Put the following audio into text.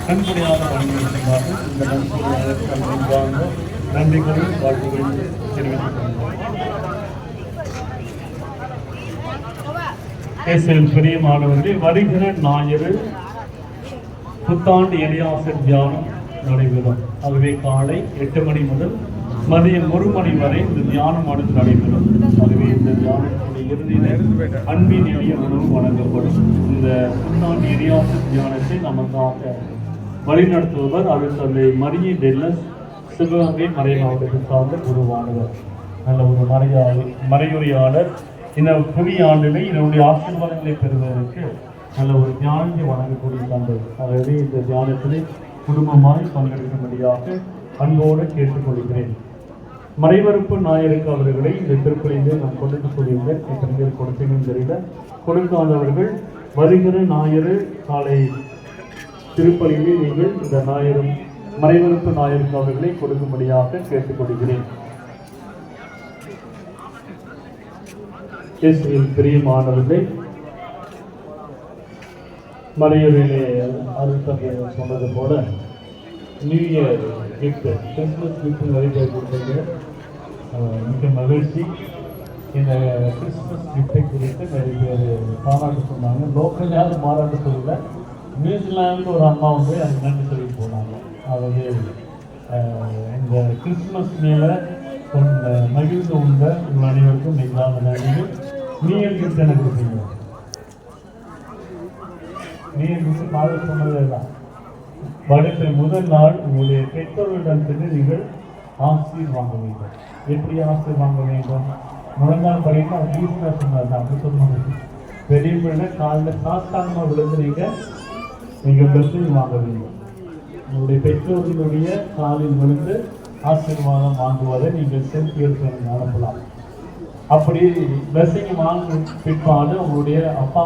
கண்படியாக வழங்கியிருக்கிறார்கள். இந்த நன்றிகளும் வாழ்த்துக்களும் தெரிவித்துக் கொள்கிறேன். பிரியமானவர்களே, வருகிற ஞாயிறு புத்தாண்டு இறையாசிர் தியானம் நடைபெறும். ஆகவே காலை 8 மணி முதல் மதியம் 1 மணி வரை இந்த தியானமானது நடைபெறும். ஆகவே இந்த தியானத்துடைய இறுதியில் அன்பின் எளிய உணவு வழங்கப்படும். இந்த புத்தாண்டு இறையாசிர் தியானத்தை நமக்காக வழிநடத்துபவர் தந்தை மரியே டெல்லஸ், சிவகங்கை மறை மாவட்டத்தை சார்ந்த குருவானவர், நல்ல ஒரு மறையுரையாளர். இந்த புதிய ஆண்டிலே இதனுடைய ஆசீர்வாதங்களை பெறுவதற்கு நல்ல ஒரு தியானத்தை வழங்கக்கூடிய தந்தை. ஆகவே இந்த தியானத்திலே குடும்பமாய் பங்கெடுக்கும்படியாக அன்போடு கேட்டுக்கொள்கிறேன். மறைவறுப்பு ஞாயிறுக்கு அவர்களை இந்த திருப்பலியிலே நான் கொண்டு சொல்லியிருந்தேன். எத்தனை பேர் கொடுத்தீங்கன்னு தெரியல. கொடுக்காதவர்கள் வருகிற ஞாயிறு காலை திருப்பலியிலே நீங்கள் இந்த ஞாயிறும் மறைவறுப்பு ஞாயிறுக்கு அவர்களை கொடுக்கும்படியாக கேட்டுக்கொள்கிறேன். பிரியமானவர்களே, மறையுரையிலே அருட்தந்தை சொன்னது போல new year gift, Christmas gift நிறைய பேர் கொடுத்தீங்க. மிக மகிழ்ச்சி. இந்த கிறிஸ்துமஸ் கிஃப்டை குறித்து நிறைய பேர் பாராட்டு சொன்னாங்க. லோக்கல் யாரும் பாராட்டு சொல்லல, நியூசிலாந்து ஒரு அம்மா வந்து அது நன்றி சொல்லி போனாங்க. அதாவது இந்த கிறிஸ்துமஸ் மேலே மகிழ்ந்து உண்ட உங்கள் அனைவருக்கும் மிகாத நன்றிகள். நீங்கள் கிஃப்ட் என்ன கொடுப்பீங்க? நீங்கள் கிஃப்ட் பார்த்து சொன்னதே தான். வருகிற முதல் நாள் உங்களுடைய பெற்றோர்களிடம் சென்று நீங்கள் ஆசீர் வாங்க வேண்டும். எப்படி ஆசீர் வாங்க வேண்டும்? முழங்கால் படிக்க அது ஈஸியாக சொன்னார். அப்படி சொன்னாங்க. பெரிய பிள்ளை காலில் சாஸ்தானமாக விழுந்து நீங்கள் பெற்று வாங்க வேண்டும். உங்களுடைய பெற்றோர்களுடைய காலில் விழுந்து ஆசீர்வாதம் வாங்குவதை நீங்கள் செல்ஃபி எடுத்து அனுப்பலாம். அப்படி பிளஸிங் வாங்க பிற்பாடு உங்களுடைய அப்பா